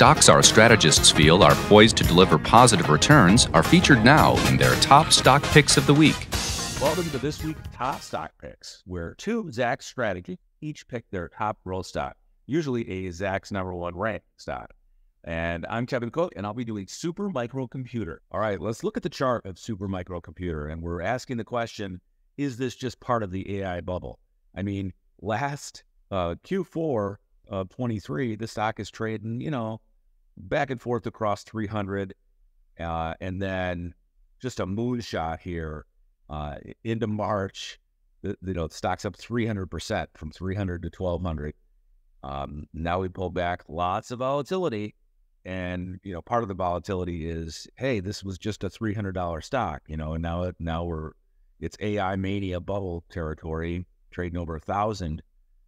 stocks our strategists feel are poised to deliver positive returns are featured now in their top stock picks of the week. Welcome to this week's top stock picks, where two Zacks strategists each pick their top growth stock, usually a Zacks #1 rank stock. And I'm Kevin Cook, and I'll be doing Super Microcomputer. All right, let's look at the chart of Super Microcomputer, and we're asking the question, is this just part of the AI bubble? I mean, last Q4 of 23, the stock is trading, back and forth across 300, and then just a moonshot here into March. The stock's up 300% from 300 to 1200. Now we pull back, lots of volatility. And, part of the volatility is, hey, this was just a $300 stock, and now it's AI mania bubble territory, trading over 1,000.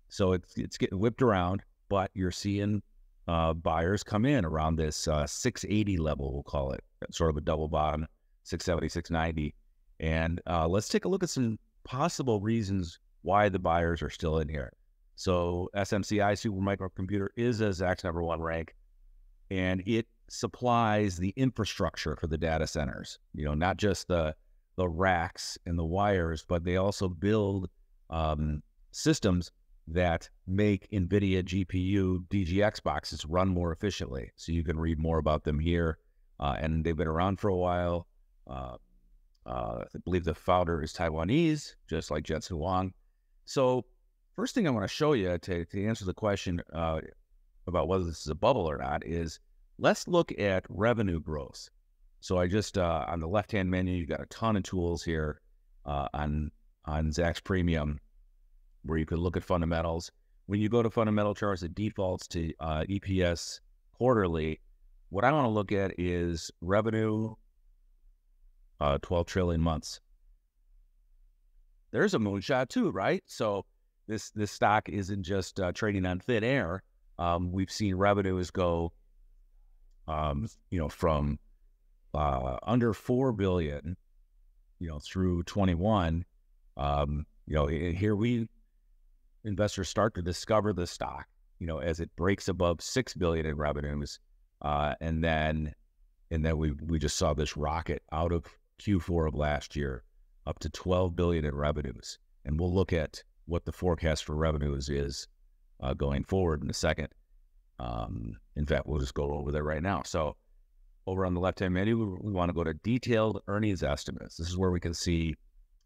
So it's getting whipped around, but you're seeing buyers come in around this 680 level, we'll call it, sort of a double bottom, 670, 690. And let's take a look at some possible reasons why the buyers are still in here. So SMCI Super Microcomputer is a Zacks #1 rank, and it supplies the infrastructure for the data centers, not just the racks and the wires, but they also build systems that make NVIDIA GPU DGX boxes run more efficiently. So you can read more about them here. And they've been around for a while. I believe the founder is Taiwanese, just like Jensen Huang. So first thing I want to show you to answer the question about whether this is a bubble or not is, let's look at revenue growth. So I just, on the left-hand menu, you've got a ton of tools here on Zacks Premium, where you could look at fundamentals. When you go to fundamental charts, it defaults to EPS quarterly. What I want to look at is revenue, 12 trillion months. There's a moonshot too, right? So this stock isn't just trading on thin air. We've seen revenues go, from under 4 billion, through 21. Here investors start to discover the stock, as it breaks above 6 billion in revenues, and then we just saw this rocket out of Q4 of last year up to 12 billion in revenues, and we'll look at what the forecast for revenues is going forward in a second. In fact, we'll just go over there right now. So over on the left-hand menu, we want to go to detailed earnings estimates. This is where we can see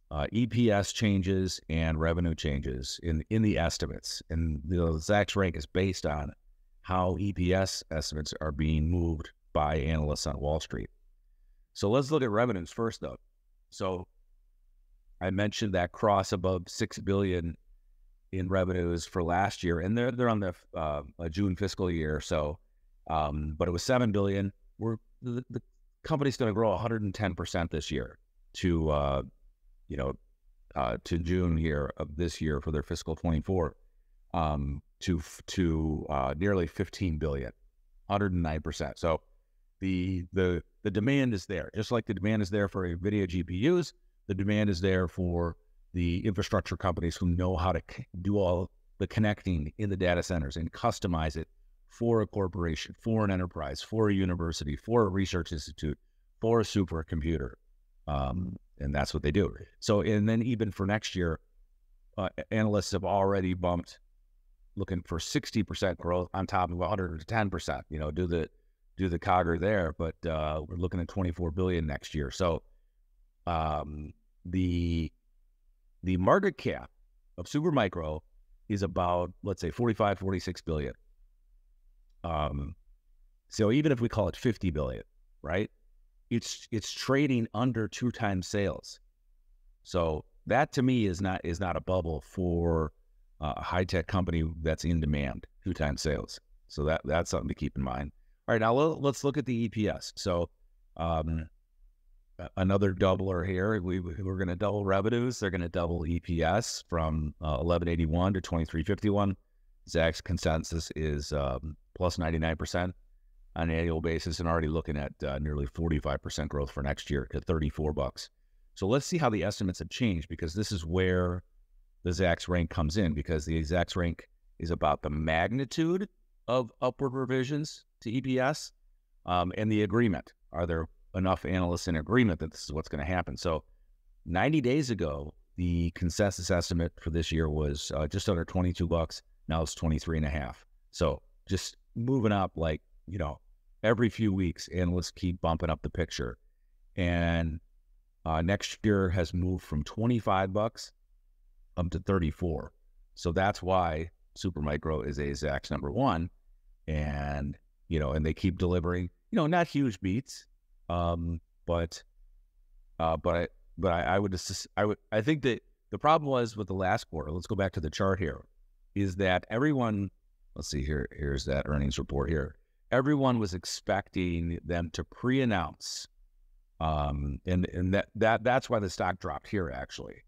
EPS changes and revenue changes in the estimates. And the Zacks rank is based on how EPS estimates are being moved by analysts on Wall Street. So let's look at revenues first, though. So I mentioned that cross above 6 billion in revenues for last year, and they're on the June fiscal year. So, but it was 7 billion. The company's going to grow 110% this year to June here of this year for their fiscal 24, to nearly 15 billion, 109%. So the demand is there, just like the demand is there for NVIDIA GPUs. The demand is there for the infrastructure companies who know how to do all the connecting in the data centers and customize it for a corporation, for an enterprise, for a university, for a research institute, for a supercomputer. And that's what they do. So, and then even for next year, analysts have already bumped, looking for 60% growth on top of 110%, do the CAGR there, but we're looking at 24 billion next year. So the market cap of Supermicro is about, let's say, 45, 46 billion. So even if we call it 50 billion, right? It's trading under 2 times sales. So that to me is not a bubble for a high-tech company that's in demand, 2 times sales. So that's something to keep in mind. All right, now let's look at the EPS. So another doubler here. We're going to double revenues. They're going to double EPS from 1181 to 2351. Zacks consensus is plus 99% on an annual basis, and already looking at nearly 45% growth for next year to $34. So let's see how the estimates have changed, because this is where the Zacks rank comes in, because the Zacks rank is about the magnitude of upward revisions to EPS, and the agreement. Are there enough analysts in agreement that this is what's going to happen? So 90 days ago, the consensus estimate for this year was just under $22. Now it's 23.5. So just moving up like, every few weeks, analysts keep bumping up the picture. And next year has moved from $25 up to 34. So that's why Supermicro is a Zacks number one. And, and they keep delivering, not huge beats. But I think that the problem was with the last quarter, let's go back to the chart here, is that everyone, let's see here, here's that earnings report here. Everyone was expecting them to pre-announce, and that's why the stock dropped here, actually.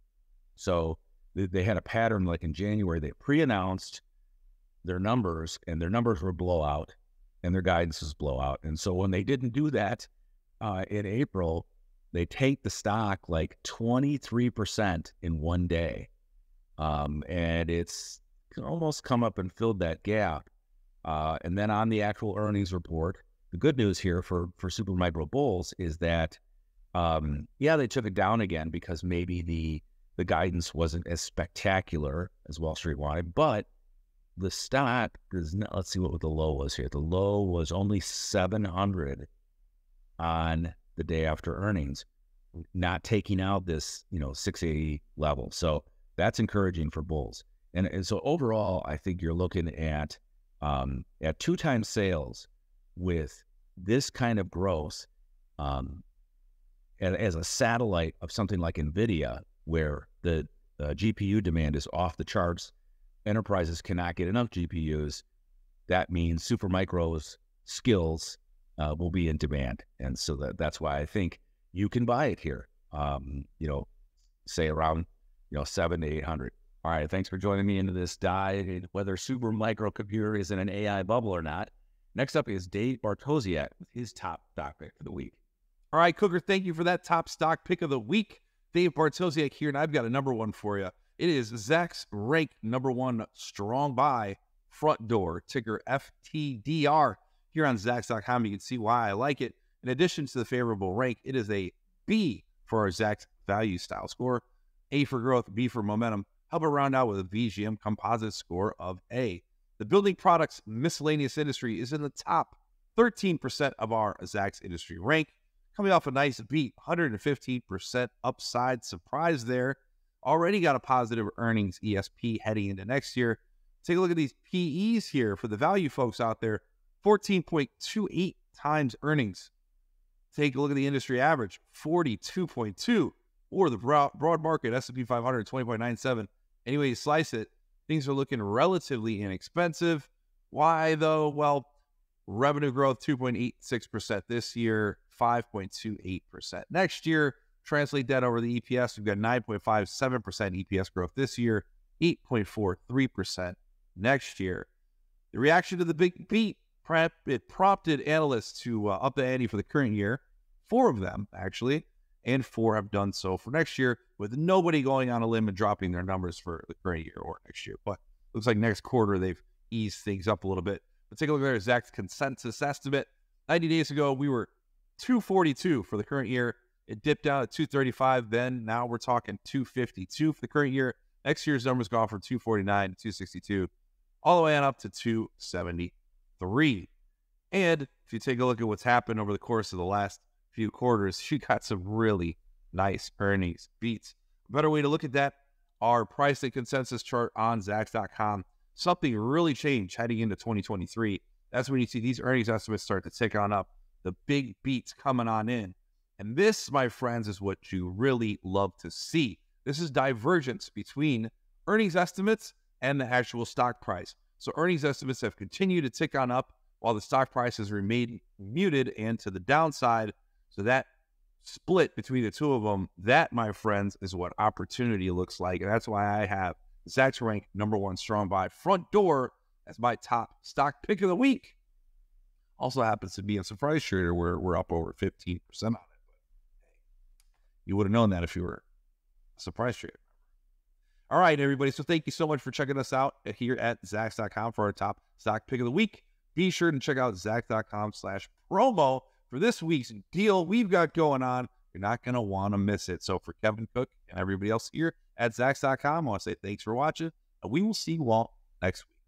So they had a pattern like in January, they pre-announced their numbers, and their numbers were blowout, and their guidance was blowout. And so when they didn't do that in April, they tanked the stock like 23% in one day. And it's almost come up and filled that gap. And then on the actual earnings report, the good news here for Supermicro bulls is that, they took it down again because maybe the guidance wasn't as spectacular as Wall Street wanted, but the stock is not, let's see what the low was here. The low was only 700 on the day after earnings, not taking out this, 680 level. So that's encouraging for bulls. And so overall, I think you're looking at 2 times sales with this kind of growth, as a satellite of something like NVIDIA, where the GPU demand is off the charts. Enterprises cannot get enough GPUs. That means Supermicro's skills will be in demand. And so that's why I think you can buy it here, say around, 700 to 800. All right, thanks for joining me into this dive in whether Supermicro computer is in an AI bubble or not. Next up is Dave Bartosiak with his top stock pick for the week. All right, Cooker, thank you for that top stock pick of the week. Dave Bartosiak here, and I've got a number one for you. It is Zacks ranked number one strong buy, front door, ticker FTDR. Here on Zacks.com, you can see why I like it. In addition to the favorable rank, it is a B for our Zacks value style score, A for growth, B for momentum. Help it round out with a VGM composite score of A. The building products miscellaneous industry is in the top 13% of our Zacks industry rank. Coming off a nice beat, 115% upside surprise there. Already got a positive earnings ESP heading into next year. Take a look at these PEs here for the value folks out there. 14.28 times earnings. Take a look at the industry average, 42.2, or the broad market S&P 500, 20.97. Any way you slice it, things are looking relatively inexpensive. Why though? Well, revenue growth 2.86% this year, 5.28% next year. Translate that over the EPS, we've got 9.57% EPS growth this year, 8.43% next year. The reaction to the big beat, it prompted analysts to up the ante for the current year. 4 of them, actually, and 4 have done so for next year, with nobody going on a limb and dropping their numbers for the current year or next year. But looks like next quarter they've eased things up a little bit. But take a look at their exact consensus estimate. 90 days ago, we were 242 for the current year. It dipped down at 235 then. Now we're talking 252 for the current year. Next year's numbers gone from 249 to 262, all the way on up to 273. And if you take a look at what's happened over the course of the last few quarters, you got some really nice earnings beats. A better way to look at that, our price and consensus chart on Zacks.com. Something really changed heading into 2023. That's when you see these earnings estimates start to tick on up. The big beats coming on in. And this, my friends, is what you really love to see. This is divergence between earnings estimates and the actual stock price. So earnings estimates have continued to tick on up while the stock price has remained muted and to the downside. So that split between the two of them, that, my friends, is what opportunity looks like. And that's why I have Zacks ranked number one strong buy front door as my top stock pick of the week. Also happens to be in Surprise Trader where we're up over 15% on it. You would have known that if you were a Surprise Trader. All right, everybody. So thank you so much for checking us out here at Zacks.com for our top stock pick of the week. Be sure to check out Zacks.com/promo for this week's deal we've got going on. You're not going to want to miss it. So for Kevin Cook and everybody else here at Zacks.com, I want to say thanks for watching, and we will see you all next week.